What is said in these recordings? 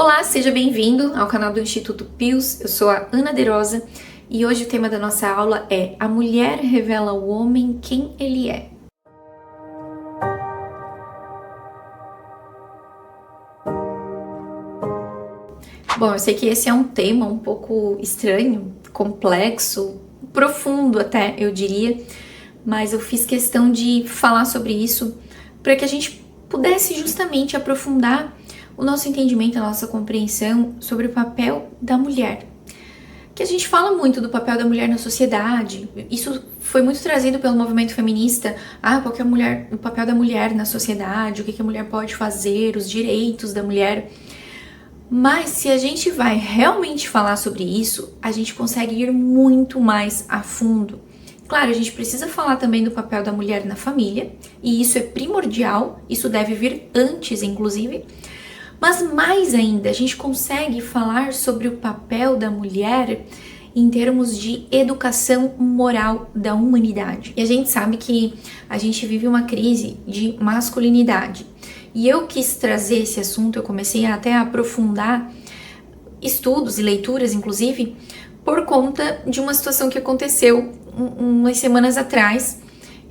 Olá, seja bem-vindo ao canal do Instituto Pius. Eu sou a Ana Derosa e hoje o tema da nossa aula é A Mulher Revela ao Homem Quem Ele É. Bom, eu sei que esse é um tema um pouco estranho, complexo, profundo até, eu diria, mas eu fiz questão de falar sobre isso para que a gente pudesse justamente aprofundar o nosso entendimento, a nossa compreensão sobre o papel da mulher. Que a gente fala muito do papel da mulher na sociedade, isso foi muito trazido pelo movimento feminista, qual que é o papel da mulher na sociedade, o que a mulher pode fazer, os direitos da mulher. Mas se a gente vai realmente falar sobre isso, a gente consegue ir muito mais a fundo. Claro, a gente precisa falar também do papel da mulher na família, e isso é primordial, isso deve vir antes, inclusive. Mas mais ainda, a gente consegue falar sobre o papel da mulher em termos de educação moral da humanidade. E a gente sabe que a gente vive uma crise de masculinidade. E eu quis trazer esse assunto, eu comecei até a aprofundar estudos e leituras, inclusive, por conta de uma situação que aconteceu umas semanas atrás.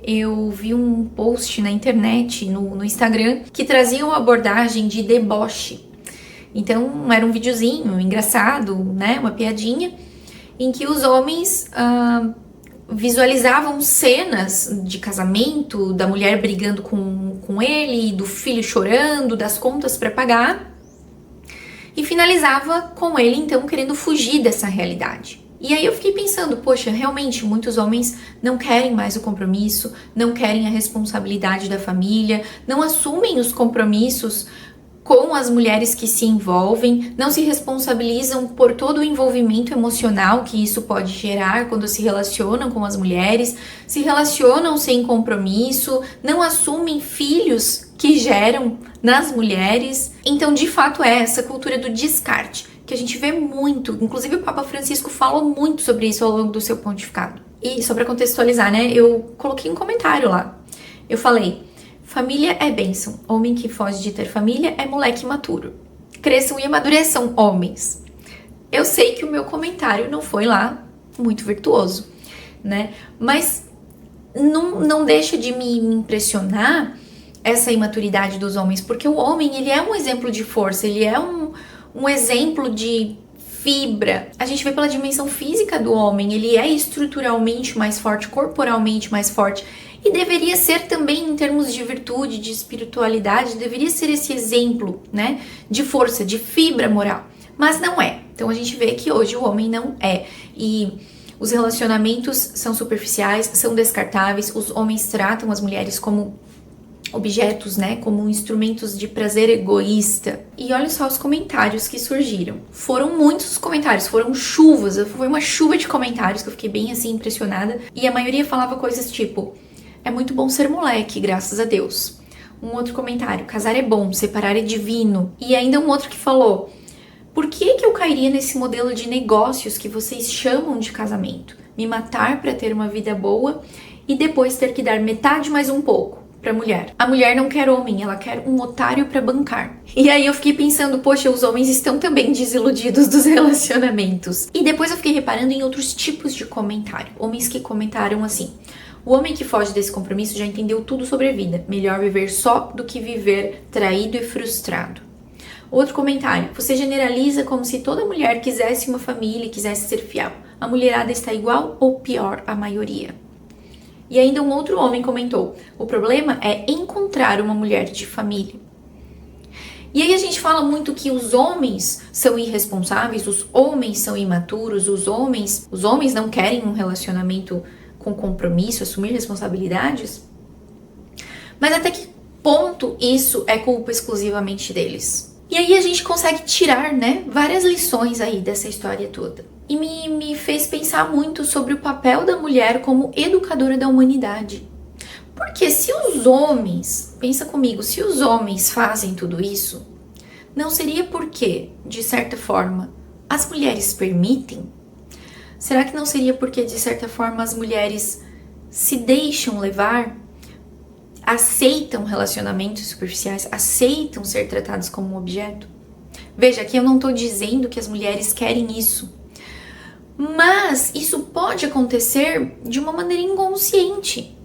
Eu vi um post na internet, no Instagram, que trazia uma abordagem de deboche. Então, era um videozinho engraçado, né, uma piadinha, em que os homens visualizavam cenas de casamento, da mulher brigando com ele, do filho chorando, das contas para pagar, e finalizava com ele, então, querendo fugir dessa realidade. E aí eu fiquei pensando, poxa, realmente muitos homens não querem mais o compromisso, não querem a responsabilidade da família, não assumem os compromissos com as mulheres que se envolvem, não se responsabilizam por todo o envolvimento emocional que isso pode gerar quando se relacionam com as mulheres, se relacionam sem compromisso, não assumem filhos que geram nas mulheres. Então, de fato, é essa cultura do descarte que a gente vê muito, inclusive o Papa Francisco falou muito sobre isso ao longo do seu pontificado. E só para contextualizar, né, eu coloquei um comentário lá. Eu falei: família é bênção, homem que foge de ter família é moleque imaturo. Cresçam e amadureçam, homens. Eu sei que o meu comentário não foi lá muito virtuoso, né, mas não deixa de me impressionar essa imaturidade dos homens, porque o homem, ele é um exemplo de força, ele é um exemplo de fibra. A gente vê pela dimensão física do homem, ele é estruturalmente mais forte, corporalmente mais forte, e deveria ser também em termos de virtude, de espiritualidade, deveria ser esse exemplo, né, de força, de fibra moral, mas não é. Então a gente vê que hoje o homem não é, e os relacionamentos são superficiais, são descartáveis, os homens tratam as mulheres como objetos, né, como instrumentos de prazer egoísta. E olha só os comentários que surgiram. Foram muitos comentários, foram chuvas, foi uma chuva de comentários que eu fiquei bem assim impressionada. E a maioria falava coisas tipo: é muito bom ser moleque, graças a Deus. Um outro comentário: casar é bom, separar é divino. E ainda um outro que falou: por que eu cairia nesse modelo de negócios que vocês chamam de casamento? Me matar para ter uma vida boa e depois ter que dar metade mais um pouco pra mulher. A mulher não quer homem, ela quer um otário pra bancar. E aí eu fiquei pensando, poxa, os homens estão também desiludidos dos relacionamentos. E depois eu fiquei reparando em outros tipos de comentário. Homens que comentaram assim: o homem que foge desse compromisso já entendeu tudo sobre a vida. Melhor viver só do que viver traído e frustrado. Outro comentário: você generaliza como se toda mulher quisesse uma família e quisesse ser fiel. A mulherada está igual ou pior a maioria. E ainda um outro homem comentou: o problema é encontrar uma mulher de família. E aí a gente fala muito que os homens são irresponsáveis, os homens são imaturos, os homens não querem um relacionamento com compromisso, assumir responsabilidades. Mas até que ponto isso é culpa exclusivamente deles? E aí a gente consegue tirar, né, várias lições aí dessa história toda. E me fez pensar muito sobre o papel da mulher como educadora da humanidade. Porque se os homens, pensa comigo, se os homens fazem tudo isso, não seria porque, de certa forma, as mulheres permitem? Será que não seria porque, de certa forma, as mulheres se deixam levar? Aceitam relacionamentos superficiais? Aceitam ser tratados como um objeto? Veja, aqui eu não tô dizendo que as mulheres querem isso, mas isso pode acontecer de uma maneira inconsciente,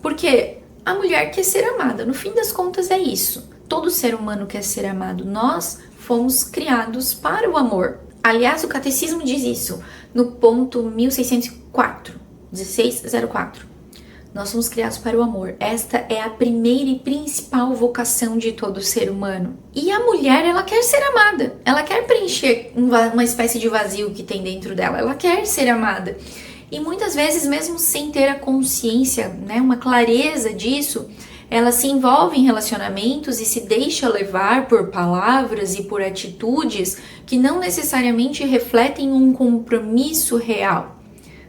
porque a mulher quer ser amada, no fim das contas é isso. Todo ser humano quer ser amado, nós fomos criados para o amor. Aliás, o catecismo diz isso no ponto 1604, 1604. Nós somos criados para o amor. Esta é a primeira e principal vocação de todo ser humano. E a mulher, ela quer ser amada. Ela quer preencher uma espécie de vazio que tem dentro dela. Ela quer ser amada. E muitas vezes, mesmo sem ter a consciência, né, uma clareza disso, ela se envolve em relacionamentos e se deixa levar por palavras e por atitudes que não necessariamente refletem um compromisso real,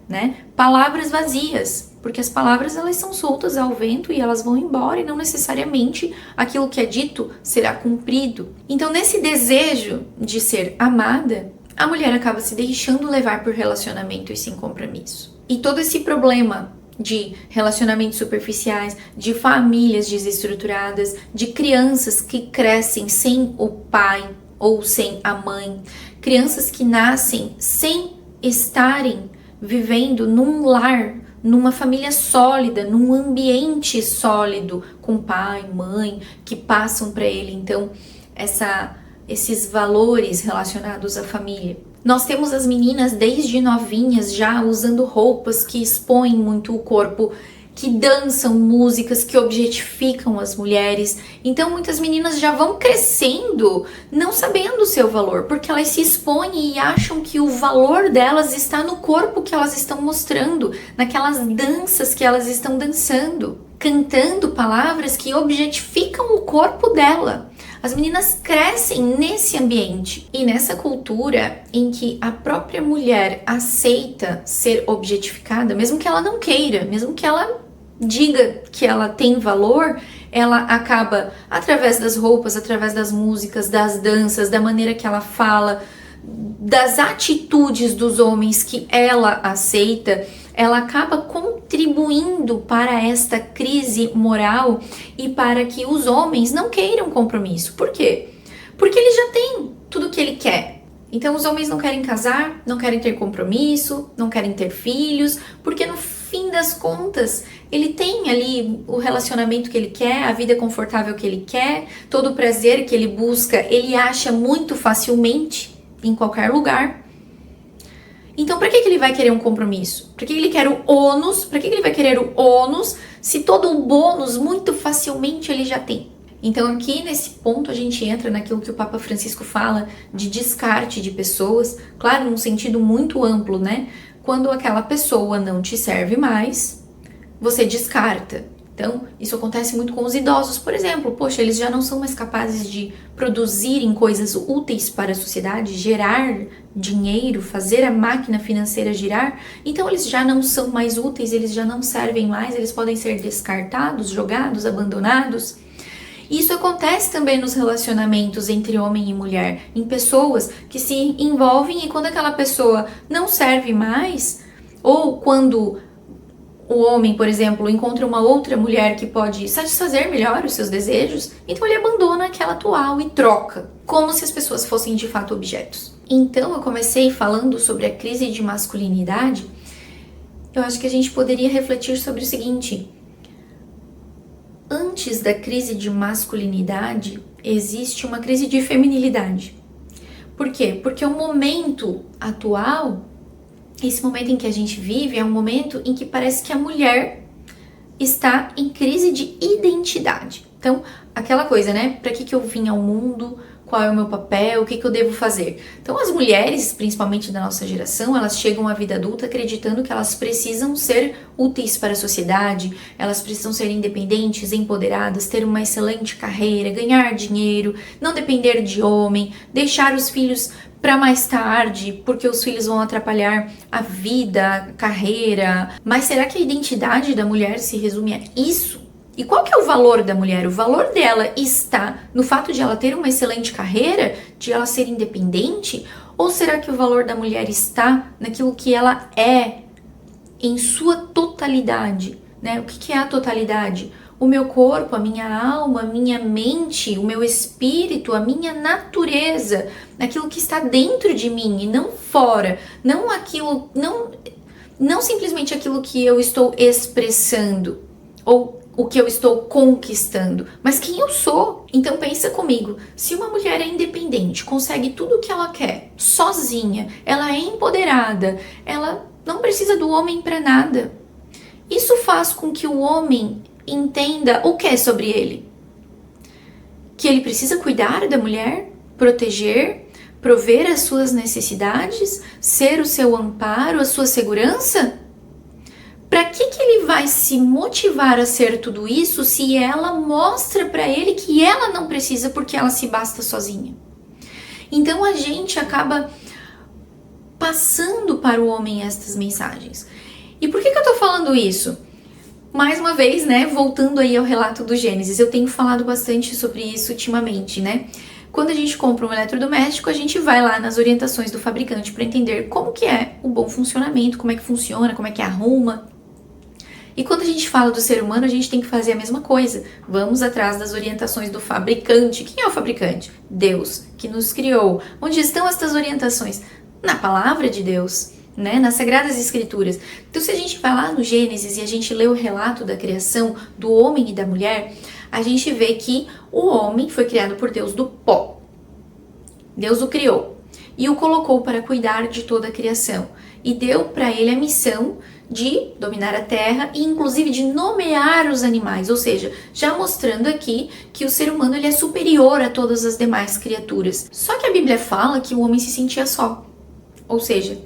né? Palavras vazias, porque as palavras elas são soltas ao vento e elas vão embora e não necessariamente aquilo que é dito será cumprido. Então, nesse desejo de ser amada, a mulher acaba se deixando levar por relacionamentos sem compromisso. E todo esse problema de relacionamentos superficiais, de famílias desestruturadas, de crianças que crescem sem o pai ou sem a mãe, crianças que nascem sem estarem vivendo num lar, numa família sólida, num ambiente sólido, com pai, mãe, que passam para ele, então, esses valores relacionados à família. Nós temos as meninas desde novinhas já usando roupas que expõem muito o corpo, que dançam músicas que objetificam as mulheres. Então muitas meninas já vão crescendo não sabendo o seu valor, porque elas se expõem e acham que o valor delas está no corpo que elas estão mostrando, naquelas danças que elas estão dançando, cantando palavras que objetificam o corpo dela. As meninas crescem nesse ambiente e nessa cultura em que a própria mulher aceita ser objetificada, mesmo que ela não queira, mesmo que ela diga que ela tem valor, ela acaba, através das roupas, através das músicas, das danças, da maneira que ela fala, das atitudes dos homens que ela aceita, ela acaba contribuindo para esta crise moral e para que os homens não queiram compromisso. Por quê? Porque ele já tem tudo o que ele quer. Então os homens não querem casar, não querem ter compromisso, não querem ter filhos, porque no fim das contas ele tem ali o relacionamento que ele quer, a vida confortável que ele quer, todo o prazer que ele busca, ele acha muito facilmente em qualquer lugar. Então, para que ele vai querer um compromisso? Para que ele quer o ônus? Para que ele vai querer o ônus se todo o bônus muito facilmente ele já tem? Então, aqui nesse ponto a gente entra naquilo que o Papa Francisco fala de descarte de pessoas, claro, num sentido muito amplo, né? Quando aquela pessoa não te serve mais, você descarta. Então, isso acontece muito com os idosos, por exemplo. Poxa, eles já não são mais capazes de produzirem coisas úteis para a sociedade, gerar dinheiro, fazer a máquina financeira girar. Então, eles já não são mais úteis, eles já não servem mais, eles podem ser descartados, jogados, abandonados. Isso acontece também nos relacionamentos entre homem e mulher, em pessoas que se envolvem e quando aquela pessoa não serve mais, ou quando o homem, por exemplo, encontra uma outra mulher que pode satisfazer melhor os seus desejos, então ele abandona aquela atual e troca, como se as pessoas fossem de fato objetos. Então eu comecei falando sobre a crise de masculinidade. Eu acho que a gente poderia refletir sobre o seguinte: antes da crise de masculinidade, existe uma crise de feminilidade. Por quê? Porque o momento atual, esse momento em que a gente vive, é um momento em que parece que a mulher está em crise de identidade. Então, aquela coisa, né? Para que eu vim ao mundo? Qual é o meu papel? O que eu devo fazer? Então, as mulheres, principalmente da nossa geração, elas chegam à vida adulta acreditando que elas precisam ser úteis para a sociedade, elas precisam ser independentes, empoderadas, ter uma excelente carreira, ganhar dinheiro, não depender de homem, deixar os filhos para mais tarde, porque os filhos vão atrapalhar a vida, a carreira. Mas será que a identidade da mulher se resume a isso? E qual que é o valor da mulher? O valor dela está no fato de ela ter uma excelente carreira, de ela ser independente? Ou será que o valor da mulher está naquilo que ela é em sua totalidade, né? O que é a totalidade? o meu corpo, a minha alma, a minha mente, o meu espírito, a minha natureza, aquilo que está dentro de mim e não fora, não simplesmente aquilo que eu estou expressando ou o que eu estou conquistando, mas quem eu sou. Então pensa comigo, se uma mulher é independente, consegue tudo o que ela quer, sozinha, ela é empoderada, ela não precisa do homem para nada. Isso faz com que o homem entenda o que sobre ele? Que ele precisa cuidar da mulher, proteger, prover as suas necessidades, ser o seu amparo, a sua segurança? Para que ele vai se motivar a ser tudo isso se ela mostra para ele que ela não precisa porque ela se basta sozinha? Então a gente acaba passando para o homem estas mensagens. E por que eu tô falando isso? Mais uma vez, né, voltando aí ao relato do Gênesis, eu tenho falado bastante sobre isso ultimamente, né? Quando a gente compra um eletrodoméstico, a gente vai lá nas orientações do fabricante para entender como que é o bom funcionamento, como é que funciona, como é que arruma. E quando a gente fala do ser humano, a gente tem que fazer a mesma coisa. Vamos atrás das orientações do fabricante. Quem é o fabricante? Deus, que nos criou. Onde estão estas orientações? Na palavra de Deus, né? Nas Sagradas Escrituras. Então, se a gente vai lá no Gênesis e a gente lê o relato da criação do homem e da mulher, a gente vê que o homem foi criado por Deus do pó. Deus o criou e o colocou para cuidar de toda a criação. E deu para ele a missão de dominar a terra e inclusive de nomear os animais, ou seja, já mostrando aqui que o ser humano ele é superior a todas as demais criaturas. Só que a Bíblia fala que o homem se sentia só, ou seja,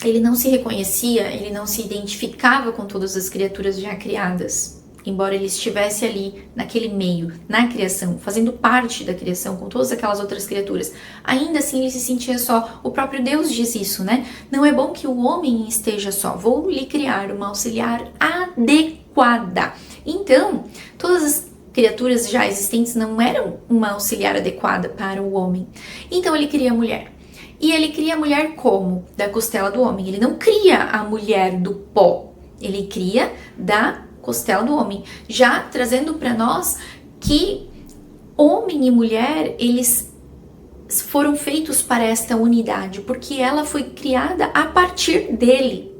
ele não se reconhecia, ele não se identificava com todas as criaturas já criadas. Embora ele estivesse ali, naquele meio, na criação, fazendo parte da criação com todas aquelas outras criaturas, ainda assim ele se sentia só. O próprio Deus diz isso, né? Não é bom que o homem esteja só. Vou lhe criar uma auxiliar adequada. Então, todas as criaturas já existentes não eram uma auxiliar adequada para o homem. Então ele cria a mulher. E ele cria a mulher como? Da costela do homem. Ele não cria a mulher do pó. Ele cria da costela do homem, já trazendo para nós que homem e mulher, eles foram feitos para esta unidade, porque ela foi criada a partir dele.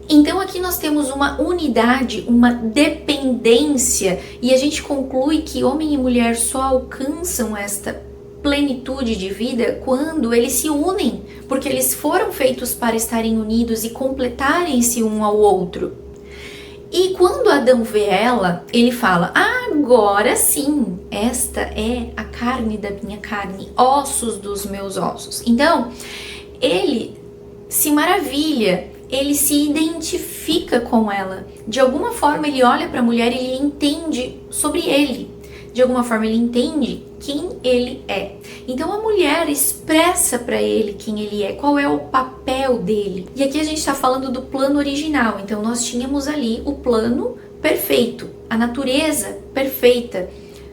Então aqui nós temos uma unidade, uma dependência, e a gente conclui que homem e mulher só alcançam esta plenitude de vida quando eles se unem, porque eles foram feitos para estarem unidos e completarem-se um ao outro. E quando Adão vê ela, ele fala, agora sim, esta é a carne da minha carne, ossos dos meus ossos. Então, ele se maravilha, ele se identifica com ela. De alguma forma ele olha para a mulher e ele entende sobre ele. De alguma forma ele entende quem ele é. Então a mulher expressa para ele quem ele é, qual é o papel dele. E aqui a gente está falando do plano original. Então nós tínhamos ali o plano perfeito, a natureza perfeita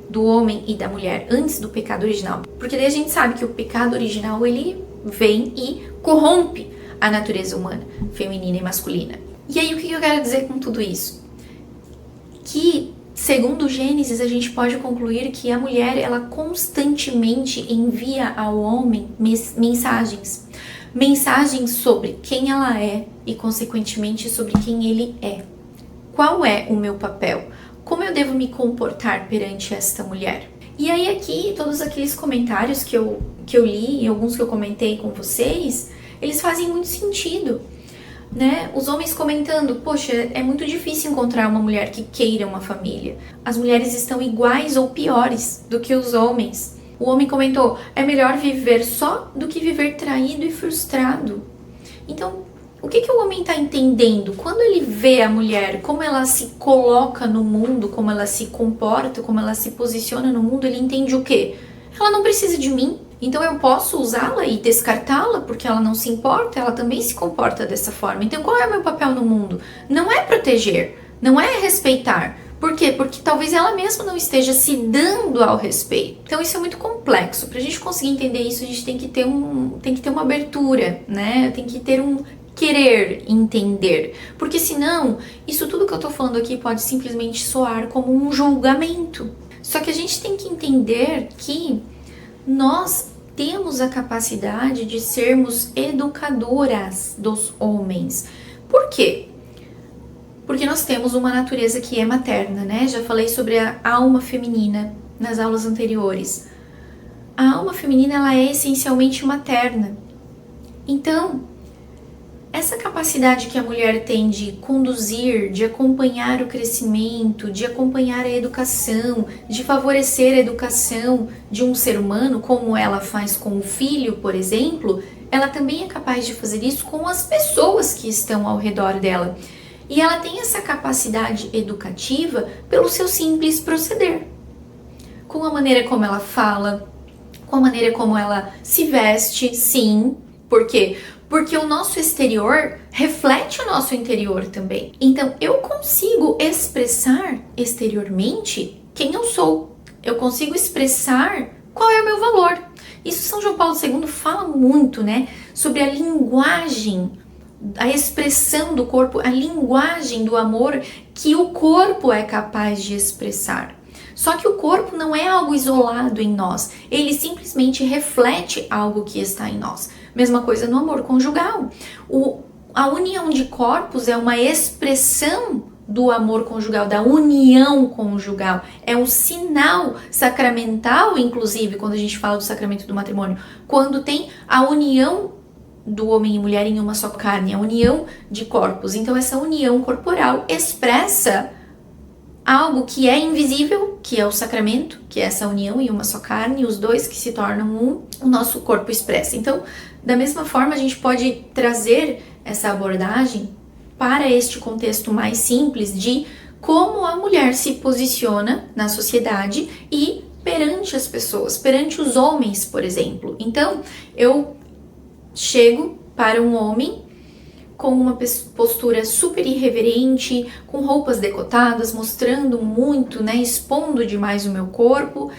do homem e da mulher antes do pecado original. Porque daí a gente sabe que o pecado original ele vem e corrompe a natureza humana, feminina e masculina. E aí o que eu quero dizer com tudo isso? Que segundo Gênesis, a gente pode concluir que a mulher, ela constantemente envia ao homem mensagens. Mensagens sobre quem ela é e, consequentemente, sobre quem ele é. Qual é o meu papel? Como eu devo me comportar perante esta mulher? E aí aqui, todos aqueles comentários que eu li e alguns que eu comentei com vocês, eles fazem muito sentido. Né? Os homens comentando, poxa, é muito difícil encontrar uma mulher que queira uma família. As mulheres estão iguais ou piores do que os homens. O homem comentou, é melhor viver só do que viver traído e frustrado. Então, o que o homem está entendendo? Quando ele vê a mulher, como ela se coloca no mundo, como ela se comporta, como ela se posiciona no mundo, ele entende o quê? Ela não precisa de mim. Então eu posso usá-la e descartá-la porque ela não se importa, ela também se comporta dessa forma. Então qual é o meu papel no mundo? Não é proteger, não é respeitar. Por quê? Porque talvez ela mesma não esteja se dando ao respeito. Então isso é muito complexo. Pra gente conseguir entender isso, a gente tem que ter uma abertura, né? Tem que ter um querer entender, porque senão isso tudo que eu tô falando aqui pode simplesmente soar como um julgamento. Só que a gente tem que entender que nós temos a capacidade de sermos educadoras dos homens. Por quê? Porque nós temos uma natureza que é materna, né? Já falei sobre a alma feminina nas aulas anteriores. A alma feminina, ela é essencialmente materna. Então, essa capacidade que a mulher tem de conduzir, de acompanhar o crescimento, de acompanhar a educação, de favorecer a educação de um ser humano, como ela faz com o filho, por exemplo, ela também é capaz de fazer isso com as pessoas que estão ao redor dela. E ela tem essa capacidade educativa pelo seu simples proceder. Com a maneira como ela fala, com a maneira como ela se veste, sim. Por quê? Porque o nosso exterior reflete o nosso interior também. Então, eu consigo expressar exteriormente quem eu sou. Eu consigo expressar qual é o meu valor. Isso São João Paulo II fala muito, né? Sobre a linguagem, a expressão do corpo, a linguagem do amor que o corpo é capaz de expressar. Só que o corpo não é algo isolado em nós, ele simplesmente reflete algo que está em nós. Mesma coisa no amor conjugal. A união de corpos é uma expressão do amor conjugal, da união conjugal. É um sinal sacramental, inclusive, quando a gente fala do sacramento do matrimônio, quando tem a união do homem e mulher em uma só carne, a união de corpos. Então, essa união corporal expressa algo que é invisível, que é o sacramento, que é essa união em uma só carne, os dois que se tornam um, o nosso corpo expressa. Então, da mesma forma, a gente pode trazer essa abordagem para este contexto mais simples de como a mulher se posiciona na sociedade e perante as pessoas, perante os homens, por exemplo. Então, eu chego para um homem com uma postura super irreverente, com roupas decotadas, mostrando muito, né, expondo demais o meu corpo.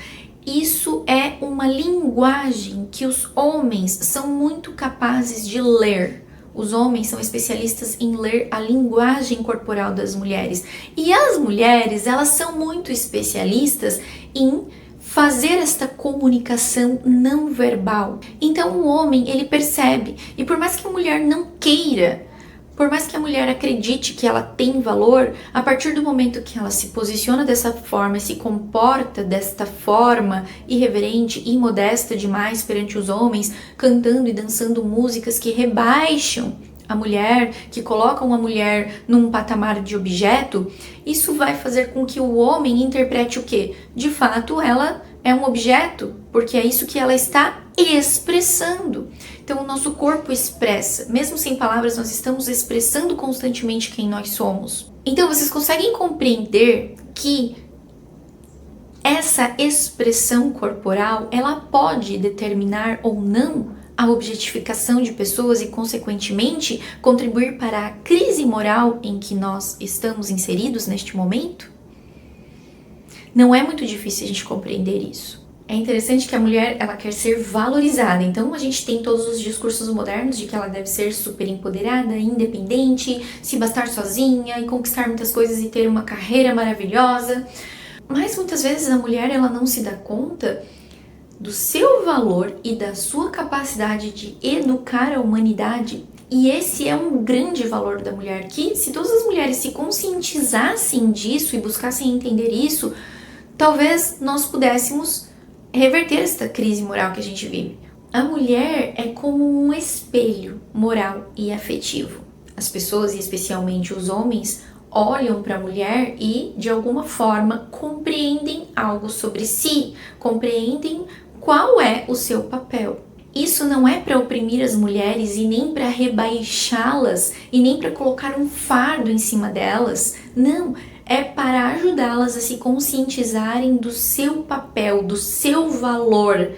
Isso é uma linguagem que os homens são muito capazes de ler. Os homens são especialistas em ler a linguagem corporal das mulheres. E as mulheres, elas são muito especialistas em fazer esta comunicação não verbal. Então o homem, ele percebe, e por mais que a mulher não queira, por mais que a mulher acredite que ela tem valor, a partir do momento que ela se posiciona dessa forma e se comporta desta forma irreverente e modesta demais perante os homens, cantando e dançando músicas que rebaixam a mulher, que colocam a mulher num patamar de objeto, isso vai fazer com que o homem interprete o quê? De fato, ela é um objeto, porque é isso que ela está expressando. Então, o nosso corpo expressa. Mesmo sem palavras, nós estamos expressando constantemente quem nós somos. Então, vocês conseguem compreender que essa expressão corporal, ela pode determinar ou não a objetificação de pessoas e, consequentemente, contribuir para a crise moral em que nós estamos inseridos neste momento? Não é muito difícil a gente compreender isso. É interessante que a mulher, ela quer ser valorizada. Então, a gente tem todos os discursos modernos de que ela deve ser super empoderada, independente, se bastar sozinha e conquistar muitas coisas e ter uma carreira maravilhosa. Mas, muitas vezes, a mulher, ela não se dá conta do seu valor e da sua capacidade de educar a humanidade. E esse é um grande valor da mulher, que se todas as mulheres se conscientizassem disso e buscassem entender isso, talvez nós pudéssemos reverter esta crise moral que a gente vive. A mulher é como um espelho moral e afetivo. As pessoas, e especialmente os homens, olham para a mulher e, de alguma forma, compreendem algo sobre si, compreendem qual é o seu papel. Isso não é para oprimir as mulheres e nem para rebaixá-las e nem para colocar um fardo em cima delas. Não, é para ajudá-las a se conscientizarem do seu papel, do seu valor,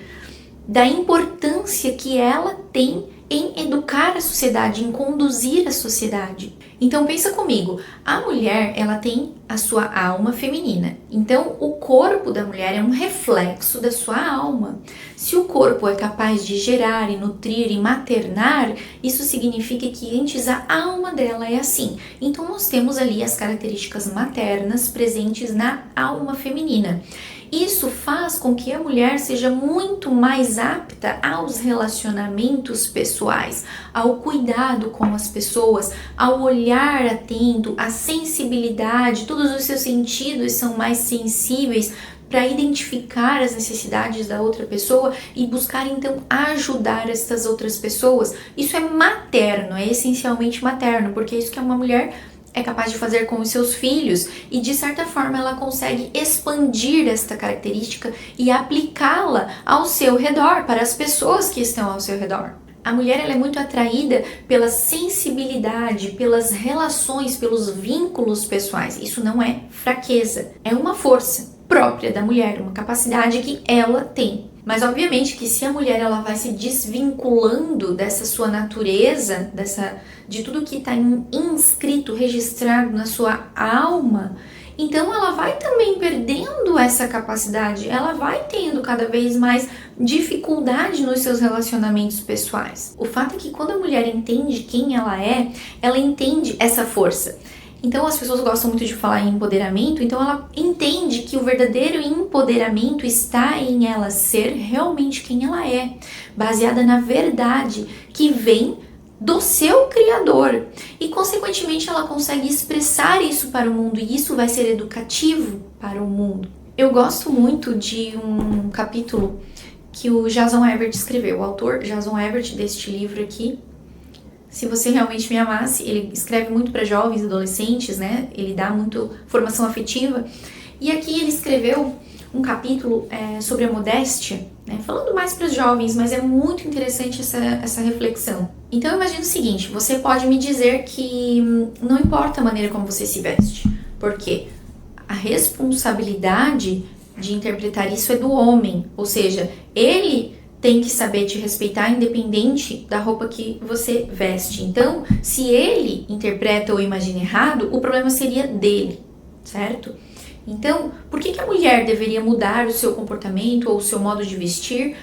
da importância que ela tem em educar a sociedade, em conduzir a sociedade. Então pensa comigo, a mulher, ela tem a sua alma feminina. Então o corpo da mulher é um reflexo da sua alma. Se o corpo é capaz de gerar e nutrir e maternar, isso significa que antes a alma dela é assim. Então nós temos ali as características maternas presentes na alma feminina. Isso faz com que a mulher seja muito mais apta aos relacionamentos pessoais, ao cuidado com as pessoas, ao olhar atento, à sensibilidade, todos os seus sentidos são mais sensíveis para identificar as necessidades da outra pessoa e buscar então ajudar essas outras pessoas. Isso é materno, é essencialmente materno, porque é isso que uma mulher é capaz de fazer com os seus filhos e de certa forma ela consegue expandir esta característica e aplicá-la ao seu redor, para as pessoas que estão ao seu redor. A mulher ela é muito atraída pela sensibilidade, pelas relações, pelos vínculos pessoais. Isso não é fraqueza, é uma força própria da mulher, uma capacidade que ela tem. Mas obviamente que se a mulher ela vai se desvinculando dessa sua natureza, de tudo que está inscrito, registrado na sua alma, então ela vai também perdendo essa capacidade, ela vai tendo cada vez mais dificuldade nos seus relacionamentos pessoais. O fato é que quando a mulher entende quem ela entende essa força. Então as pessoas gostam muito de falar em empoderamento, então ela entende que o verdadeiro empoderamento está em ela ser realmente quem ela é, baseada na verdade que vem do seu Criador. E consequentemente ela consegue expressar isso para o mundo e isso vai ser educativo para o mundo. Eu gosto muito de um capítulo que o Jason Evert escreveu, o autor Jason Evert deste livro aqui. Se Você Realmente Me Amasse, ele escreve muito para jovens, adolescentes, né? Ele dá muito formação afetiva. E aqui ele escreveu um capítulo sobre a modéstia, né? Falando mais para os jovens, mas é muito interessante essa reflexão. Então eu imagino o seguinte, você pode me dizer que não importa a maneira como você se veste, porque a responsabilidade de interpretar isso é do homem, ou seja, ele tem que saber te respeitar independente da roupa que você veste. Então, se ele interpreta ou imagina errado, o problema seria dele, certo? Então, por que a mulher deveria mudar o seu comportamento ou o seu modo de vestir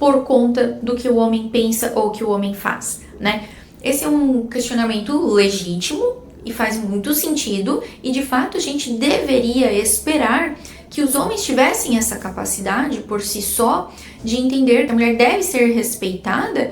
por conta do que o homem pensa ou que o homem faz, né? Esse é um questionamento legítimo e faz muito sentido e, de fato, a gente deveria esperar que os homens tivessem essa capacidade por si só de entender que a mulher deve ser respeitada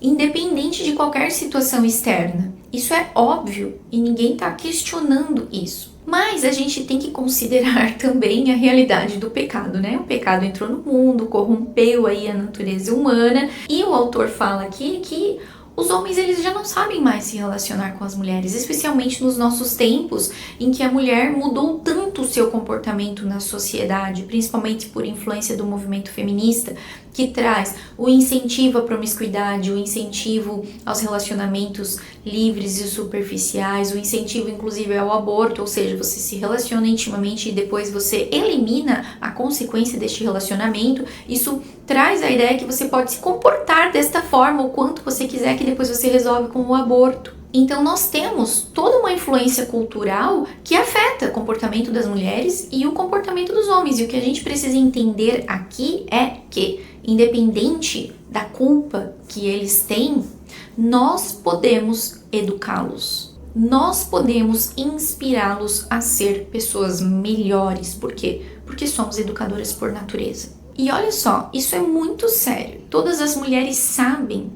independente de qualquer situação externa. Isso é óbvio e ninguém está questionando isso. Mas a gente tem que considerar também a realidade do pecado, né? O pecado entrou no mundo, corrompeu aí a natureza humana e o autor fala aqui que os homens eles já não sabem mais se relacionar com as mulheres, especialmente nos nossos tempos em que a mulher mudou tanto o seu comportamento na sociedade, principalmente por influência do movimento feminista, que traz o incentivo à promiscuidade, o incentivo aos relacionamentos livres e superficiais, o incentivo inclusive ao aborto, ou seja, você se relaciona intimamente e depois você elimina a consequência deste relacionamento. Isso traz a ideia que você pode se comportar desta forma o quanto você quiser, que depois você resolve com o aborto. Então nós temos toda uma influência cultural que afeta o comportamento das mulheres e o comportamento dos homens. E o que a gente precisa entender aqui é que, independente da culpa que eles têm, nós podemos educá-los. Nós podemos inspirá-los a ser pessoas melhores. Por quê? Porque somos educadoras por natureza. E olha só, isso é muito sério. Todas as mulheres sabem,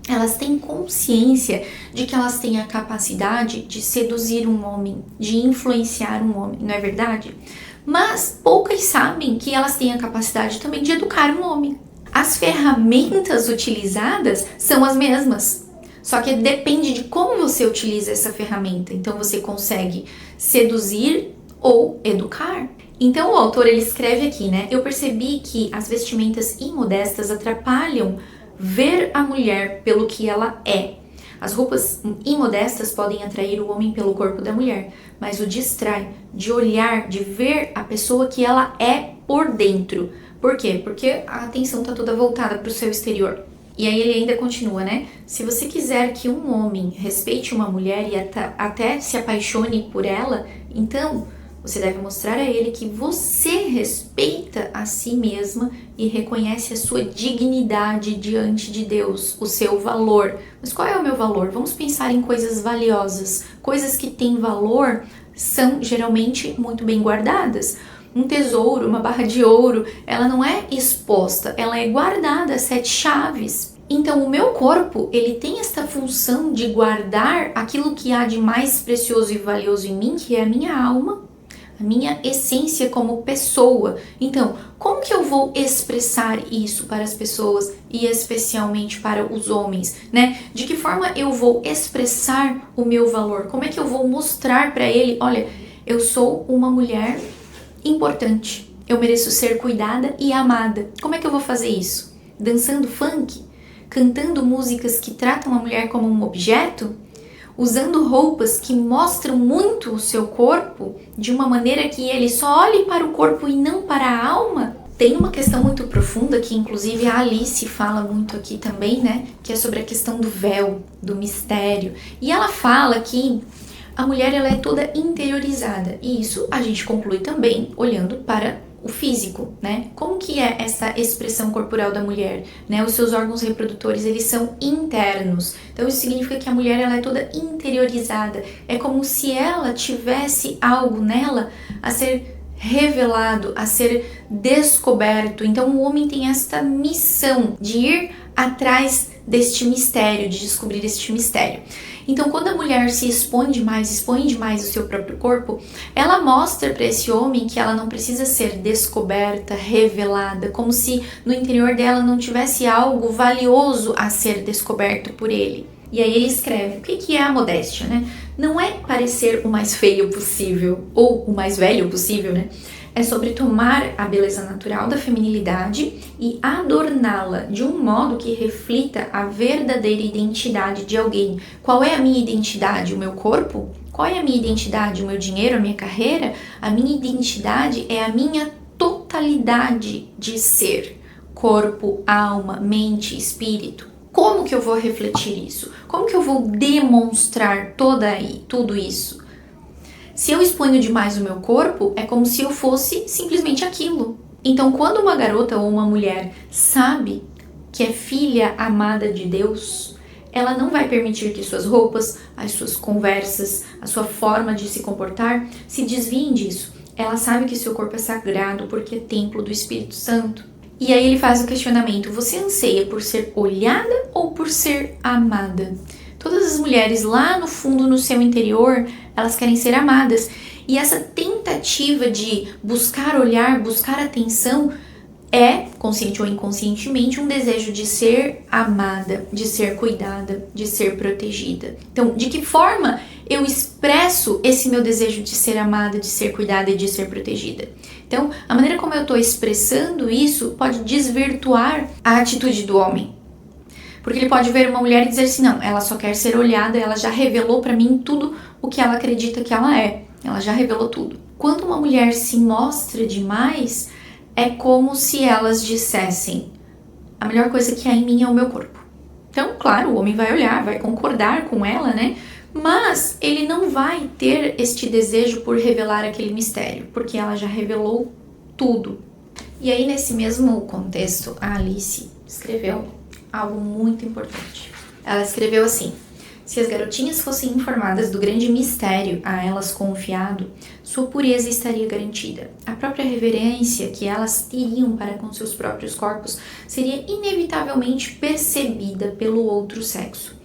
elas têm consciência de que elas têm a capacidade de seduzir um homem, de influenciar um homem, não é verdade? Mas poucas sabem que elas têm a capacidade também de educar um homem. As ferramentas utilizadas são as mesmas, só que depende de como você utiliza essa ferramenta. Então você consegue seduzir ou educar. Então o autor ele escreve aqui, né? Eu percebi que as vestimentas imodestas atrapalham ver a mulher pelo que ela é. As roupas imodestas podem atrair o homem pelo corpo da mulher, mas o distrai de olhar, de ver a pessoa que ela é por dentro. Por quê? Porque a atenção está toda voltada para o seu exterior. E aí ele ainda continua, né? Se você quiser que um homem respeite uma mulher e até se apaixone por ela, então você deve mostrar a ele que você respeita a si mesma e reconhece a sua dignidade diante de Deus, o seu valor. Mas qual é o meu valor? Vamos pensar em coisas valiosas. Coisas que têm valor são geralmente muito bem guardadas. Um tesouro, uma barra de ouro, ela não é exposta, ela é guardada, 7 chaves. Então o meu corpo, ele tem esta função de guardar aquilo que há de mais precioso e valioso em mim, que é a minha alma, a minha essência como pessoa. Então, como que eu vou expressar isso para as pessoas e especialmente para os homens, né? De que forma eu vou expressar o meu valor? Como é que eu vou mostrar para ele, olha, eu sou uma mulher importante, eu mereço ser cuidada e amada. Como é que eu vou fazer isso? Dançando funk? Cantando músicas que tratam a mulher como um objeto? Usando roupas que mostram muito o seu corpo de uma maneira que ele só olhe para o corpo e não para a alma? Tem uma questão muito profunda que inclusive a Alice fala muito aqui também, né? Que é sobre a questão do véu, do mistério. E ela fala que a mulher ela é toda interiorizada, e isso a gente conclui também olhando para o físico, né? Como que é essa expressão corporal da mulher, né? Os seus órgãos reprodutores, eles são internos. Então isso significa que a mulher ela é toda interiorizada. É como se ela tivesse algo nela a ser revelado, a ser descoberto. Então o homem tem esta missão de ir atrás deste mistério, de descobrir este mistério. Então, quando a mulher se expõe demais o seu próprio corpo, ela mostra para esse homem que ela não precisa ser descoberta, revelada, como se no interior dela não tivesse algo valioso a ser descoberto por ele. E aí ele escreve, o que é a modéstia, né? Não é parecer o mais feio possível, ou o mais velho possível, né? É sobre tomar a beleza natural da feminilidade e adorná-la de um modo que reflita a verdadeira identidade de alguém. Qual é a minha identidade? O meu corpo? Qual é a minha identidade? O meu dinheiro? A minha carreira? A minha identidade é a minha totalidade de ser. Corpo, alma, mente, espírito. Como que eu vou refletir isso? Como que eu vou demonstrar tudo isso? Se eu exponho demais o meu corpo, é como se eu fosse simplesmente aquilo. Então, quando uma garota ou uma mulher sabe que é filha amada de Deus, ela não vai permitir que suas roupas, as suas conversas, a sua forma de se comportar se desviem disso. Ela sabe que seu corpo é sagrado porque é templo do Espírito Santo. E aí ele faz o questionamento, você anseia por ser olhada ou por ser amada? Todas as mulheres lá no fundo, no seu interior, elas querem ser amadas. E essa tentativa de buscar olhar, buscar atenção, é, consciente ou inconscientemente, um desejo de ser amada, de ser cuidada, de ser protegida. Então, de que forma eu expresso esse meu desejo de ser amada, de ser cuidada e de ser protegida? Então, a maneira como eu estou expressando isso pode desvirtuar a atitude do homem. Porque ele pode ver uma mulher e dizer assim, não, ela só quer ser olhada, ela já revelou pra mim tudo o que ela acredita que ela é. Ela já revelou tudo. Quando uma mulher se mostra demais, é como se elas dissessem, a melhor coisa que há em mim é o meu corpo. Então, claro, o homem vai olhar, vai concordar com ela, né? Mas ele não vai ter este desejo por revelar aquele mistério, porque ela já revelou tudo. E aí, nesse mesmo contexto, a Alice escreveu algo muito importante. Ela escreveu assim, se as garotinhas fossem informadas do grande mistério a elas confiado, sua pureza estaria garantida. A própria reverência que elas teriam para com seus próprios corpos seria inevitavelmente percebida pelo outro sexo.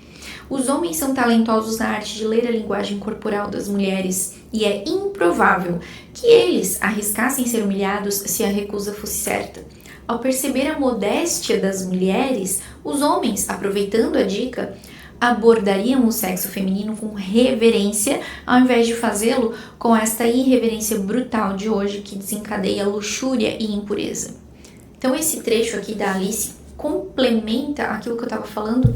Os homens são talentosos na arte de ler a linguagem corporal das mulheres e é improvável que eles arriscassem ser humilhados se a recusa fosse certa. Ao perceber a modéstia das mulheres, os homens, aproveitando a dica, abordariam o sexo feminino com reverência, ao invés de fazê-lo com esta irreverência brutal de hoje que desencadeia luxúria e impureza. Então esse trecho aqui da Alice complementa aquilo que eu estava falando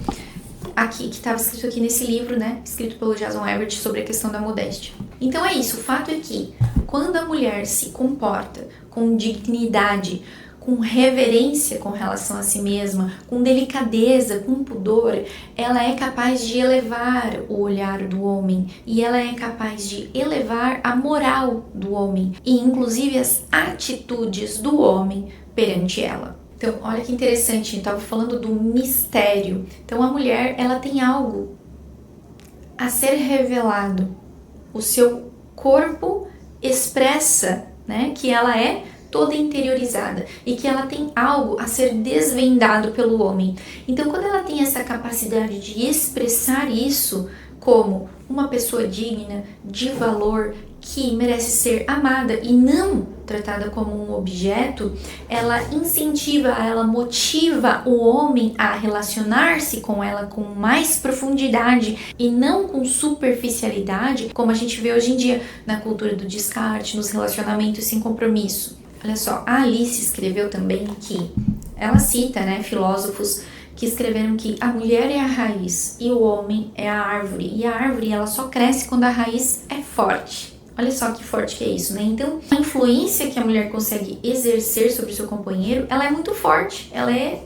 aqui, que estava escrito aqui nesse livro, né, escrito pelo Jason Everett sobre a questão da modéstia. Então é isso, o fato é que quando a mulher se comporta com dignidade, com reverência com relação a si mesma, com delicadeza, com pudor, ela é capaz de elevar o olhar do homem e ela é capaz de elevar a moral do homem e inclusive as atitudes do homem perante ela. Então, olha que interessante, eu estava falando do mistério. Então, a mulher, ela tem algo a ser revelado. O seu corpo expressa, né, que ela é toda interiorizada e que ela tem algo a ser desvendado pelo homem. Então, quando ela tem essa capacidade de expressar isso como uma pessoa digna, de valor, que merece ser amada e não tratada como um objeto, ela incentiva, ela motiva o homem a relacionar-se com ela com mais profundidade e não com superficialidade, como a gente vê hoje em dia na cultura do descarte, nos relacionamentos sem compromisso. Olha só, a Alice escreveu também que ela cita, né, filósofos que escreveram que a mulher é a raiz e o homem é a árvore. E a árvore, ela só cresce quando a raiz é forte. Olha só que forte que é isso, né? Então, a influência que a mulher consegue exercer sobre o seu companheiro, ela é muito forte, ela é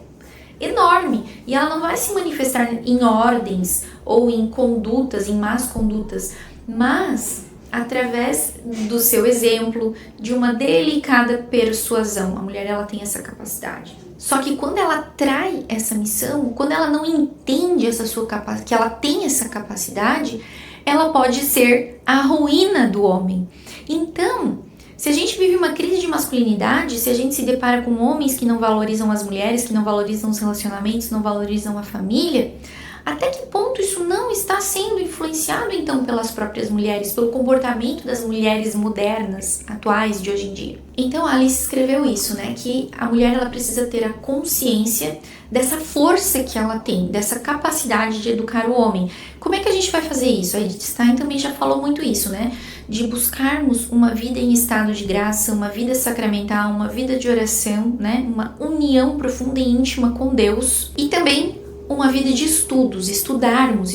enorme. E ela não vai se manifestar em ordens ou em condutas, em más condutas, mas através do seu exemplo, de uma delicada persuasão. A mulher, ela tem essa capacidade. Só que quando ela trai essa missão, quando ela não entende que ela tem essa capacidade, ela pode ser a ruína do homem. Então, se a gente vive uma crise de masculinidade, se a gente se depara com homens que não valorizam as mulheres, que não valorizam os relacionamentos, não valorizam a família, até que ponto isso não está sendo influenciado então pelas próprias mulheres, pelo comportamento das mulheres modernas, atuais, de hoje em dia? Então a Alice escreveu isso, né, que a mulher ela precisa ter a consciência dessa força que ela tem, dessa capacidade de educar o homem. Como é que a gente vai fazer isso? A Edith Stein também já falou muito isso, né, de buscarmos uma vida em estado de graça, uma vida sacramental, uma vida de oração, né, uma união profunda e íntima com Deus e também uma vida de estudos, estudarmos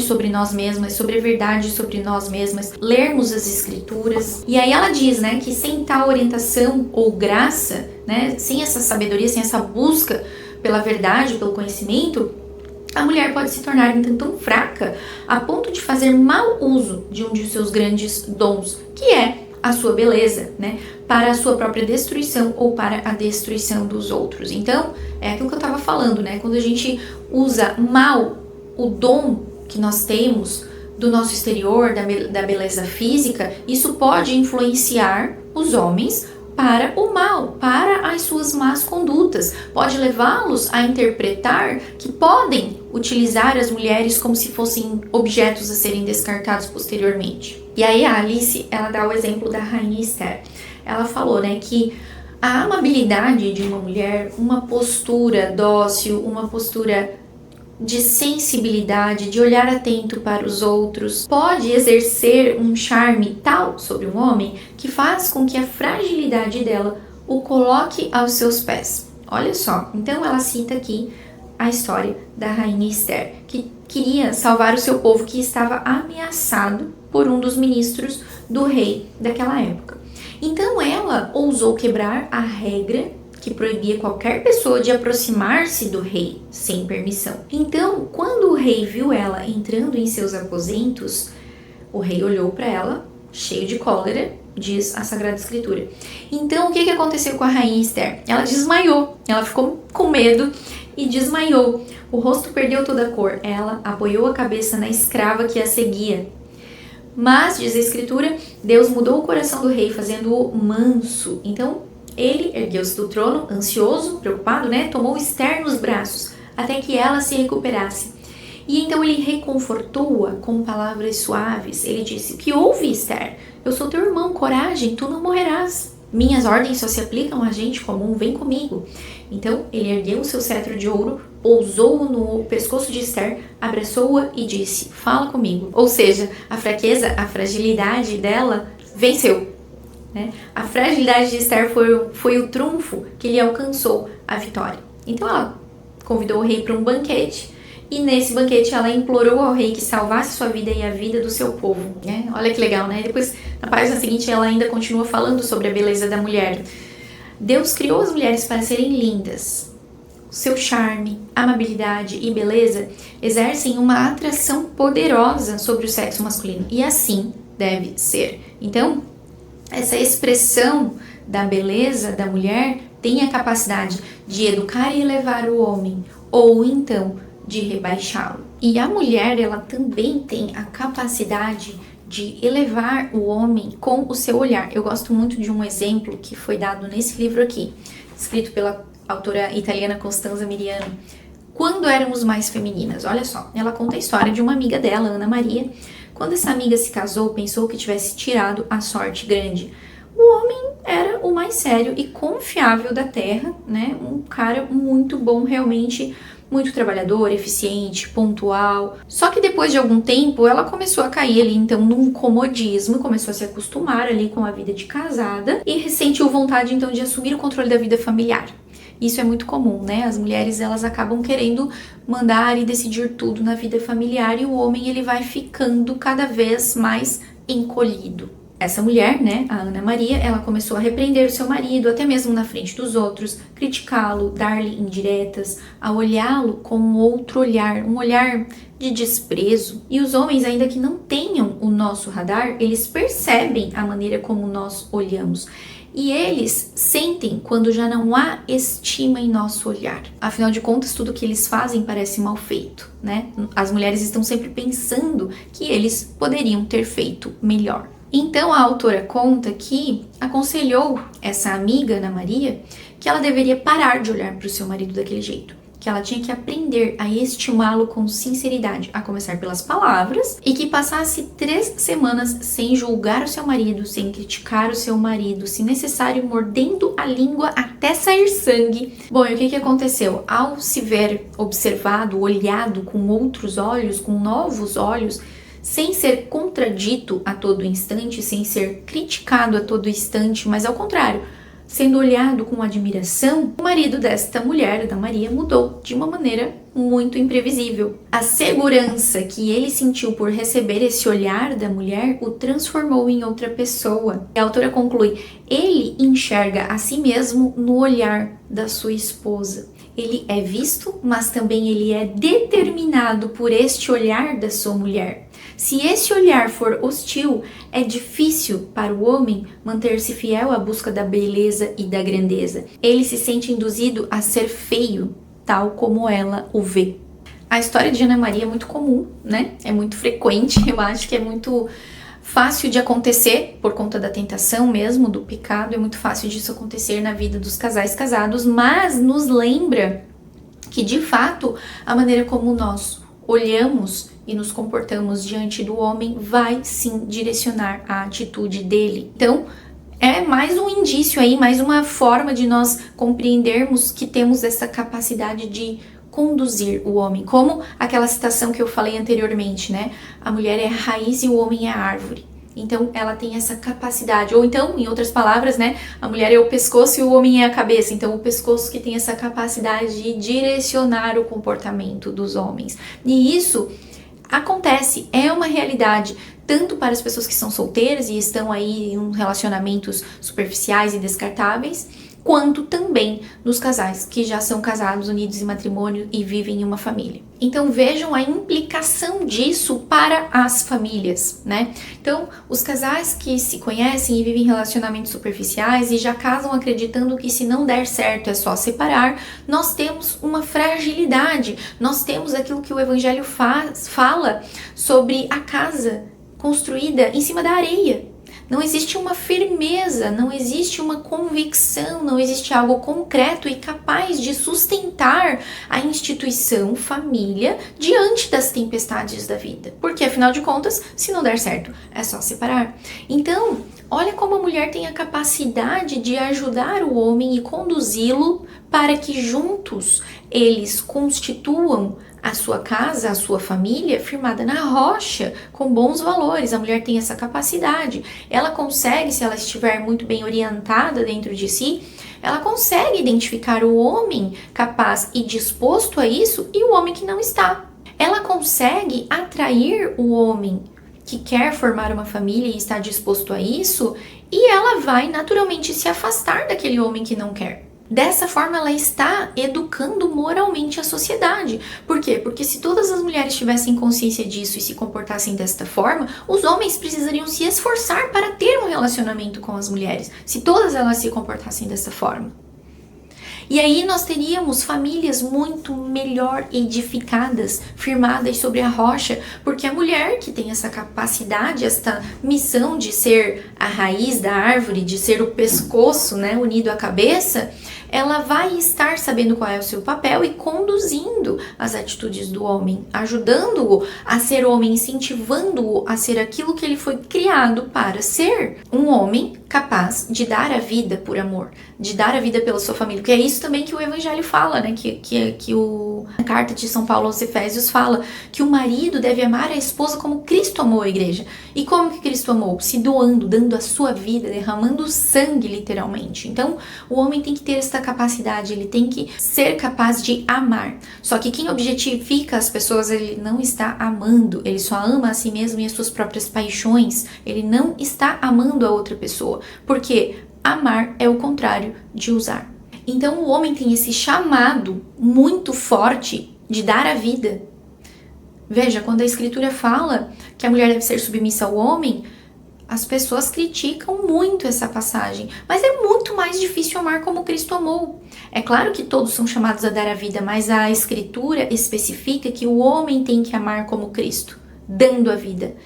sobre nós mesmas, sobre a verdade sobre nós mesmas, lermos as escrituras. E aí ela diz, né, que sem tal orientação ou graça, né, sem essa sabedoria, sem essa busca pela verdade, pelo conhecimento, a mulher pode se tornar então tão fraca a ponto de fazer mau uso de um de seus grandes dons, que é a sua beleza, né, para a sua própria destruição ou para a destruição dos outros. Então, é aquilo que eu estava falando, né, quando a gente usa mal o dom que nós temos do nosso exterior, da beleza física, isso pode influenciar os homens para o mal, para as suas más condutas, pode levá-los a interpretar que podem utilizar as mulheres como se fossem objetos a serem descartados posteriormente. E aí a Alice, ela dá o exemplo da rainha Esther. Ela falou, né, que a amabilidade de uma mulher, uma postura dócil, uma postura de sensibilidade, de olhar atento para os outros, pode exercer um charme tal sobre um homem que faz com que a fragilidade dela o coloque aos seus pés. Olha só, então ela cita aqui a história da rainha Esther, que queria salvar o seu povo que estava ameaçado por um dos ministros do rei daquela época. Então ela ousou quebrar a regra que proibia qualquer pessoa de aproximar-se do rei sem permissão. Então, quando o rei viu ela entrando em seus aposentos, o rei olhou para ela, cheio de cólera, diz a Sagrada Escritura. Então, o que aconteceu com a rainha Esther? Ela desmaiou, ela ficou com medo e desmaiou. O rosto perdeu toda a cor. Ela apoiou a cabeça na escrava que a seguia. Mas, diz a Escritura, Deus mudou o coração do rei, fazendo-o manso. Então, ele ergueu-se do trono, ansioso, preocupado, né? Tomou Esther nos braços, até que ela se recuperasse. E então ele reconfortou-a com palavras suaves. Ele disse: "O que houve, Esther? Eu sou teu irmão, coragem, tu não morrerás. Minhas ordens só se aplicam a gente comum, vem comigo." Então ele ergueu o seu cetro de ouro, pousou-o no pescoço de Esther, abraçou-a e disse: "Fala comigo." Ou seja, a fraqueza, a fragilidade dela venceu. A fragilidade de Esther foi o trunfo que lhe alcançou a vitória. Então ela convidou o rei para um banquete e nesse banquete ela implorou ao rei que salvasse sua vida e a vida do seu povo. Olha que legal, né? Depois, na página seguinte, ela ainda continua falando sobre a beleza da mulher. Deus criou as mulheres para serem lindas. Seu charme, amabilidade e beleza exercem uma atração poderosa sobre o sexo masculino. E assim deve ser. Então, essa expressão da beleza da mulher tem a capacidade de educar e elevar o homem, ou então de rebaixá-lo. E a mulher, ela também tem a capacidade de elevar o homem com o seu olhar. Eu gosto muito de um exemplo que foi dado nesse livro aqui, escrito pela autora italiana Costanza Miriano, Quando Éramos Mais Femininas. Olha só, ela conta a história de uma amiga dela, Ana Maria. Quando essa amiga se casou, pensou que tivesse tirado a sorte grande. O homem era o mais sério e confiável da terra, né? Um cara muito bom, realmente muito trabalhador, eficiente, pontual. Só que depois de algum tempo, ela começou a cair ali, então, num comodismo, começou a se acostumar ali com a vida de casada e sentiu vontade, então, de assumir o controle da vida familiar. Isso é muito comum, né? As mulheres, elas acabam querendo mandar e decidir tudo na vida familiar e o homem, ele vai ficando cada vez mais encolhido. Essa mulher, né, a Ana Maria, ela começou a repreender o seu marido, até mesmo na frente dos outros, criticá-lo, dar-lhe indiretas, a olhá-lo com um outro olhar, um olhar de desprezo. E os homens, ainda que não tenham o nosso radar, eles percebem a maneira como nós olhamos. E eles sentem quando já não há estima em nosso olhar. Afinal de contas, tudo que eles fazem parece mal feito, né? As mulheres estão sempre pensando que eles poderiam ter feito melhor. Então a autora conta que aconselhou essa amiga, Ana Maria, que ela deveria parar de olhar para o seu marido daquele jeito, que ela tinha que aprender a estimá-lo com sinceridade, a começar pelas palavras, e que passasse 3 semanas sem julgar o seu marido, sem criticar o seu marido, se necessário, mordendo a língua até sair sangue. Bom, e o que aconteceu? Ao se ver observado, olhado com outros olhos, com novos olhos, sem ser contradito a todo instante, sem ser criticado a todo instante, mas ao contrário, sendo olhado com admiração, o marido desta mulher, da Maria, mudou de uma maneira muito imprevisível. A segurança que ele sentiu por receber esse olhar da mulher o transformou em outra pessoa. A autora conclui, ele enxerga a si mesmo no olhar da sua esposa. Ele é visto, mas também ele é determinado por este olhar da sua mulher. Se esse olhar for hostil, é difícil para o homem manter-se fiel à busca da beleza e da grandeza. Ele se sente induzido a ser feio, tal como ela o vê. A história de Ana Maria é muito comum, né? É muito frequente, eu acho que é muito fácil de acontecer por conta da tentação mesmo, do pecado. É muito fácil disso acontecer na vida dos casais casados, mas nos lembra que, de fato, a maneira como nós olhamos e nos comportamos diante do homem vai sim direcionar a atitude dele. Então, é mais um indício aí, mais uma forma de nós compreendermos que temos essa capacidade de conduzir o homem, como aquela citação que eu falei anteriormente, né? A mulher é a raiz e o homem é a árvore. Então, ela tem essa capacidade. Ou então, em outras palavras, né? A mulher é o pescoço e o homem é a cabeça. Então, o pescoço que tem essa capacidade de direcionar o comportamento dos homens. E isso acontece, é uma realidade, tanto para as pessoas que são solteiras e estão aí em relacionamentos superficiais e descartáveis, quanto também nos casais que já são casados, unidos em matrimônio e vivem em uma família. Então vejam a implicação disso para as famílias, né? Então, os casais que se conhecem e vivem relacionamentos superficiais e já casam acreditando que se não der certo é só separar, nós temos uma fragilidade, nós temos aquilo que o Evangelho fala sobre a casa construída em cima da areia. Não existe uma firmeza, não existe uma convicção, não existe algo concreto e capaz de sustentar a instituição família diante das tempestades da vida. Porque, afinal de contas, se não der certo, é só separar. Então, olha como a mulher tem a capacidade de ajudar o homem e conduzi-lo para que juntos eles constituam a sua casa, a sua família firmada na rocha, com bons valores. A mulher tem essa capacidade. Ela consegue, se ela estiver muito bem orientada dentro de si, ela consegue identificar o homem capaz e disposto a isso e o homem que não está. Ela consegue atrair o homem que quer formar uma família e está disposto a isso e ela vai naturalmente se afastar daquele homem que não quer. Dessa forma, ela está educando moralmente a sociedade. Por quê? Porque se todas as mulheres tivessem consciência disso e se comportassem desta forma, os homens precisariam se esforçar para ter um relacionamento com as mulheres, se todas elas se comportassem dessa forma. E aí nós teríamos famílias muito melhor edificadas, firmadas sobre a rocha, porque a mulher que tem essa capacidade, esta missão de ser a raiz da árvore, de ser o pescoço, né, unido à cabeça, ela vai estar sabendo qual é o seu papel e conduzindo as atitudes do homem, ajudando-o a ser homem, incentivando-o a ser aquilo que ele foi criado para ser. Um homem capaz de dar a vida por amor, de dar a vida pela sua família, porque é isso também que o Evangelho fala, né? A carta de São Paulo aos Efésios fala que o marido deve amar a esposa como Cristo amou a igreja. E como que Cristo amou? Se doando, dando a sua vida, derramando sangue, literalmente. Então, o homem tem que ter essa capacidade, ele tem que ser capaz de amar. Só que quem objetifica as pessoas, ele não está amando, ele só ama a si mesmo e as suas próprias paixões, ele não está amando a outra pessoa. Porque amar é o contrário de usar. Então o homem tem esse chamado muito forte de dar a vida. Veja, quando a escritura fala que a mulher deve ser submissa ao homem, as pessoas criticam muito essa passagem, mas é muito mais difícil amar como Cristo amou. É claro que todos são chamados a dar a vida, mas a escritura especifica que o homem tem que amar como Cristo, dando a vida.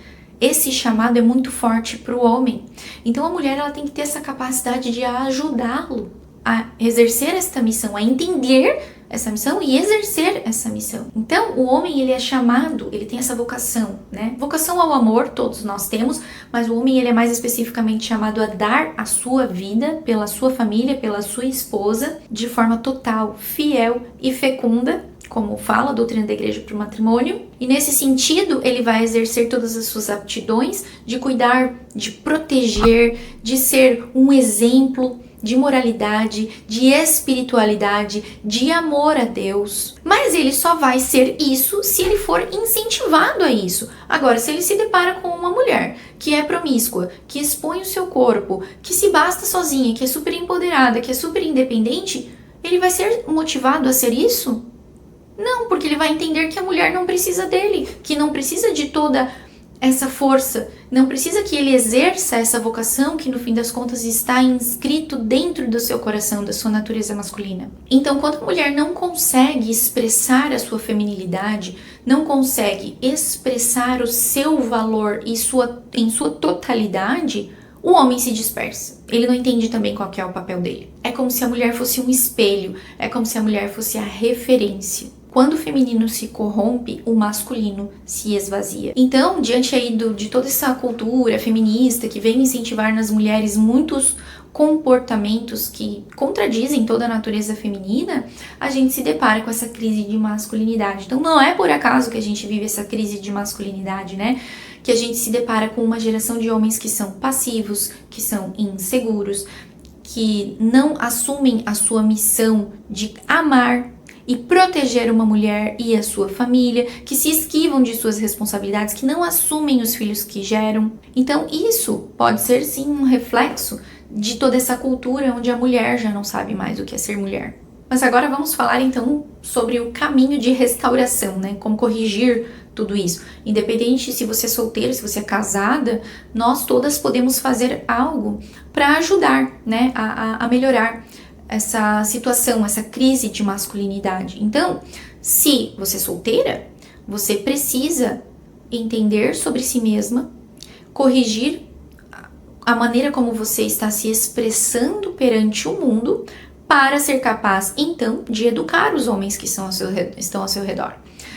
Esse chamado é muito forte para o homem. Então a mulher ela tem que ter essa capacidade de ajudá-lo a exercer esta missão, a entender essa missão e exercer essa missão. Então o homem ele é chamado, ele tem essa vocação, né? Vocação ao amor todos nós temos, mas o homem ele é mais especificamente chamado a dar a sua vida pela sua família, pela sua esposa, de forma total, fiel e fecunda, como fala a doutrina da igreja para o matrimônio, e nesse sentido ele vai exercer todas as suas aptidões de cuidar, de proteger, de ser um exemplo de moralidade, de espiritualidade, de amor a Deus. Mas ele só vai ser isso se ele for incentivado a isso. Agora, se ele se depara com uma mulher que é promíscua, que expõe o seu corpo, que se basta sozinha, que é super empoderada, que é super independente, ele vai ser motivado a ser isso? Não, porque ele vai entender que a mulher não precisa dele, que não precisa de toda essa força, não precisa que ele exerça essa vocação que no fim das contas está inscrito dentro do seu coração, da sua natureza masculina. Então, quando a mulher não consegue expressar a sua feminilidade, não consegue expressar o seu valor em sua totalidade, o homem se dispersa. Ele não entende também qual que é o papel dele. É como se a mulher fosse um espelho, é como se a mulher fosse a referência. Quando o feminino se corrompe, o masculino se esvazia. Então, diante aí de toda essa cultura feminista que vem incentivar nas mulheres muitos comportamentos que contradizem toda a natureza feminina, a gente se depara com essa crise de masculinidade. Então, não é por acaso que a gente vive essa crise de masculinidade, né? Que a gente se depara com uma geração de homens que são passivos, que são inseguros, que não assumem a sua missão de amar e proteger uma mulher e a sua família, que se esquivam de suas responsabilidades, que não assumem os filhos que geram. Então isso pode ser sim um reflexo de toda essa cultura onde a mulher já não sabe mais o que é ser mulher. Mas agora vamos falar então sobre o caminho de restauração, né? Como corrigir tudo isso. Independente se você é solteira, se você é casada, nós todas podemos fazer algo para ajudar, né? A melhorar essa situação, essa crise de masculinidade. Então, se você é solteira, você precisa entender sobre si mesma, corrigir a maneira como você está se expressando perante o mundo para ser capaz, então, de educar os homens que estão ao seu redor.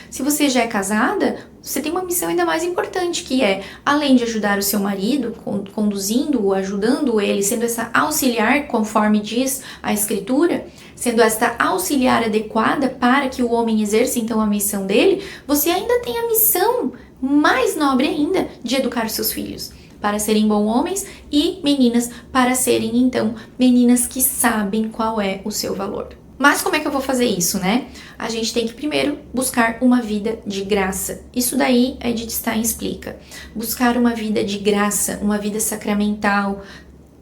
Se você já é casada, você tem uma missão ainda mais importante, que é, além de ajudar o seu marido, conduzindo-o, ajudando ele, sendo essa auxiliar, conforme diz a Escritura, sendo esta auxiliar adequada para que o homem exerça então a missão dele, você ainda tem a missão mais nobre ainda de educar os seus filhos, para serem bons homens, e meninas para serem então meninas que sabem qual é o seu valor. Mas como é que eu vou fazer isso, né? A gente tem que primeiro buscar uma vida de graça. Isso daí a Edith Stein explica. Buscar uma vida de graça, uma vida sacramental,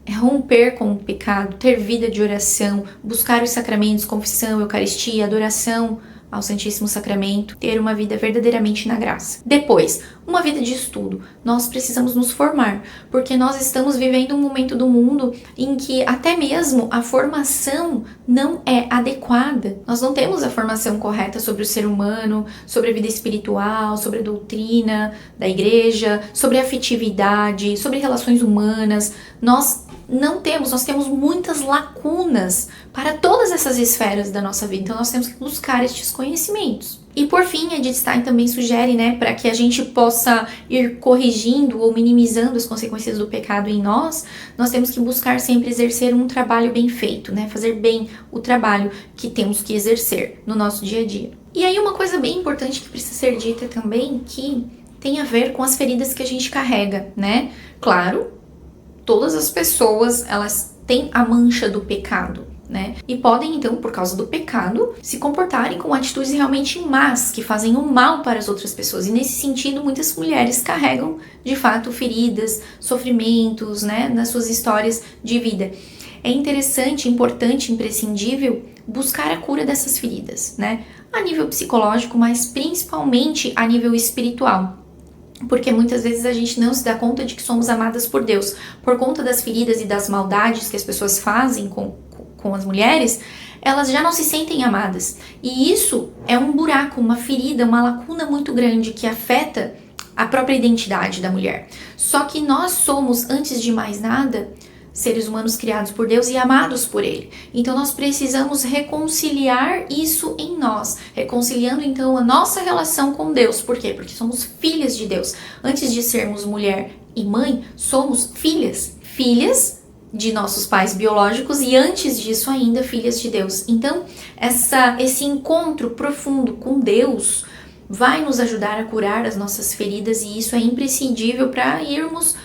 é romper com o pecado, ter vida de oração, buscar os sacramentos, confissão, eucaristia, adoração ao Santíssimo Sacramento, ter uma vida verdadeiramente na graça. Depois, uma vida de estudo. Nós precisamos nos formar, porque nós estamos vivendo um momento do mundo em que até mesmo a formação não é adequada. Nós não temos a formação correta sobre o ser humano, sobre a vida espiritual, sobre a doutrina da igreja, sobre a afetividade, sobre relações humanas. Nós temos muitas lacunas para todas essas esferas da nossa vida, então nós temos que buscar estes conhecimentos. E por fim, Edith Stein também sugere, para que a gente possa ir corrigindo ou minimizando as consequências do pecado em nós temos que buscar sempre exercer um trabalho bem feito, fazer bem o trabalho que temos que exercer no nosso dia a dia. E aí uma coisa bem importante que precisa ser dita também, que tem a ver com as feridas que a gente carrega, Claro, todas as pessoas, elas têm a mancha do pecado, E podem, então, por causa do pecado, se comportarem com atitudes realmente más, que fazem o mal para as outras pessoas. E nesse sentido, muitas mulheres carregam, de fato, feridas, sofrimentos, nas suas histórias de vida. É interessante, importante, imprescindível buscar a cura dessas feridas, A nível psicológico, mas principalmente a nível espiritual. Porque muitas vezes a gente não se dá conta de que somos amadas por Deus. Por conta das feridas e das maldades que as pessoas fazem com as mulheres, elas já não se sentem amadas. E isso é um buraco, uma ferida, uma lacuna muito grande que afeta a própria identidade da mulher. Só que nós somos, antes de mais nada, seres humanos criados por Deus e amados por Ele. Então nós precisamos reconciliar isso em nós, reconciliando então a nossa relação com Deus. Por quê? Porque somos filhas de Deus. Antes de sermos mulher e mãe, somos filhas de nossos pais biológicos e antes disso ainda filhas de Deus. Então esse encontro profundo com Deus vai nos ajudar a curar as nossas feridas e isso é imprescindível para irmos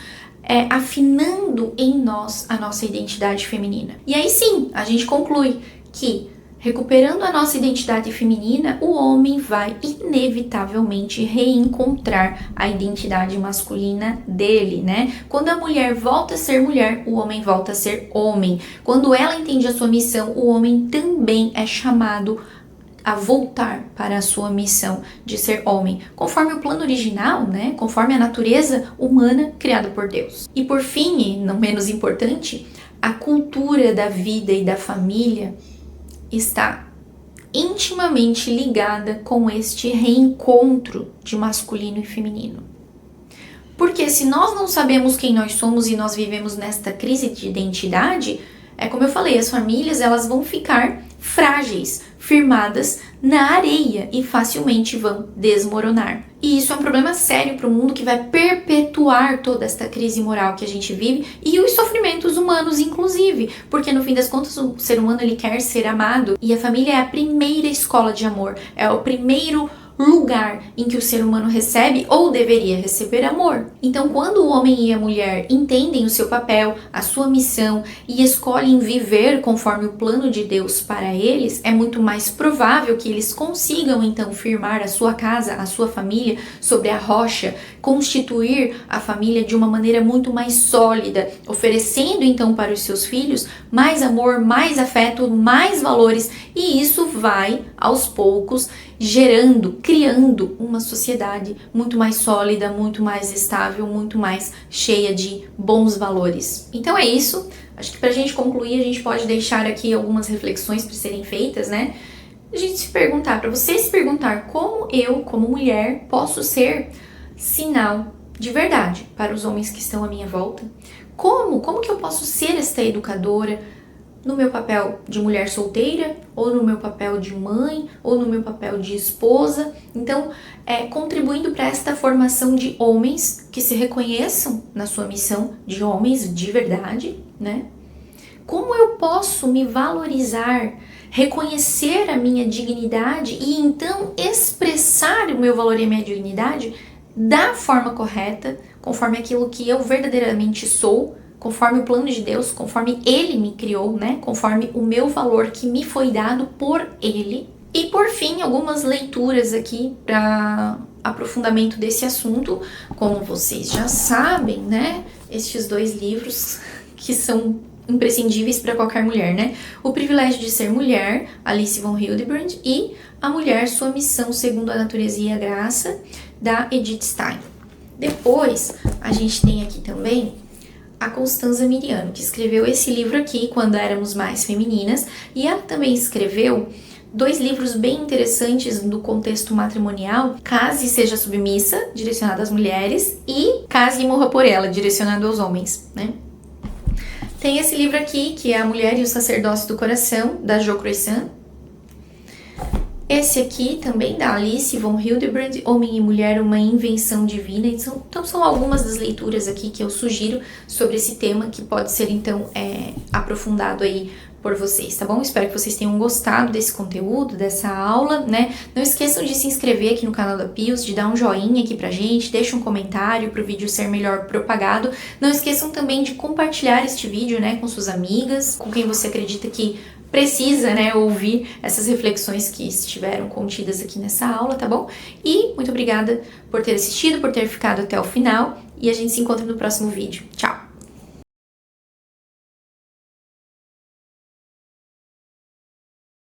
afinando em nós a nossa identidade feminina. E aí sim, a gente conclui que, recuperando a nossa identidade feminina, o homem vai inevitavelmente reencontrar a identidade masculina dele, Quando a mulher volta a ser mulher, o homem volta a ser homem. Quando ela entende a sua missão, o homem também é chamado a voltar para a sua missão de ser homem, conforme o plano original, conforme a natureza humana criada por Deus. E por fim, e não menos importante, a cultura da vida e da família está intimamente ligada com este reencontro de masculino e feminino. Porque se nós não sabemos quem nós somos e nós vivemos nesta crise de identidade, como eu falei, as famílias elas vão ficar frágeis, firmadas na areia e facilmente vão desmoronar. E isso é um problema sério para o mundo que vai perpetuar toda esta crise moral que a gente vive e os sofrimentos humanos inclusive, porque no fim das contas o ser humano ele quer ser amado e a família é a primeira escola de amor, é o primeiro lugar em que o ser humano recebe ou deveria receber amor. Então, quando o homem e a mulher entendem o seu papel, a sua missão e escolhem viver conforme o plano de Deus para eles, é muito mais provável que eles consigam então firmar a sua casa, a sua família sobre a rocha, constituir a família de uma maneira muito mais sólida, oferecendo então para os seus filhos mais amor, mais afeto, mais valores, e isso vai aos poucos criando uma sociedade muito mais sólida, muito mais estável, muito mais cheia de bons valores. Então é isso. Acho que pra gente concluir, a gente pode deixar aqui algumas reflexões para serem feitas, A gente se perguntar, para você se perguntar como eu, como mulher, posso ser sinal de verdade para os homens que estão à minha volta. Como que eu posso ser esta educadora no meu papel de mulher solteira, ou no meu papel de mãe, ou no meu papel de esposa. Então, contribuindo para esta formação de homens que se reconheçam na sua missão de homens de verdade, Como eu posso me valorizar, reconhecer a minha dignidade e então expressar o meu valor e a minha dignidade da forma correta, conforme aquilo que eu verdadeiramente sou, conforme o plano de Deus, conforme Ele me criou, Conforme o meu valor que me foi dado por Ele. E por fim, algumas leituras aqui para aprofundamento desse assunto. Como vocês já sabem, estes 2 livros que são imprescindíveis para qualquer mulher, né? O Privilégio de Ser Mulher, Alice von Hildebrand, e A Mulher, Sua Missão Segundo a Natureza e a Graça, da Edith Stein. Depois, a gente tem aqui também a Constanza Miriano, que escreveu esse livro aqui, Quando Éramos Mais Femininas, e ela também escreveu 2 livros bem interessantes no contexto matrimonial, Case e Seja Submissa, direcionado às mulheres, e Case e Morra por Ela, direcionado aos homens, né? Tem esse livro aqui, que é A Mulher e o Sacerdócio do Coração, da Jo Croissant. Esse aqui também, da Alice von Hildebrand, Homem e Mulher, Uma Invenção Divina. Então são algumas das leituras aqui que eu sugiro sobre esse tema, que pode ser então aprofundado aí por vocês, tá bom? Espero que vocês tenham gostado desse conteúdo, dessa aula, né? Não esqueçam de se inscrever aqui no canal da Pios, de dar um joinha aqui pra gente, deixa um comentário pro vídeo ser melhor propagado. Não esqueçam também de compartilhar este vídeo, né, com suas amigas, com quem você acredita que precisa, né, ouvir essas reflexões que estiveram contidas aqui nessa aula, tá bom? E muito obrigada por ter assistido, por ter ficado até o final, e a gente se encontra no próximo vídeo. Tchau!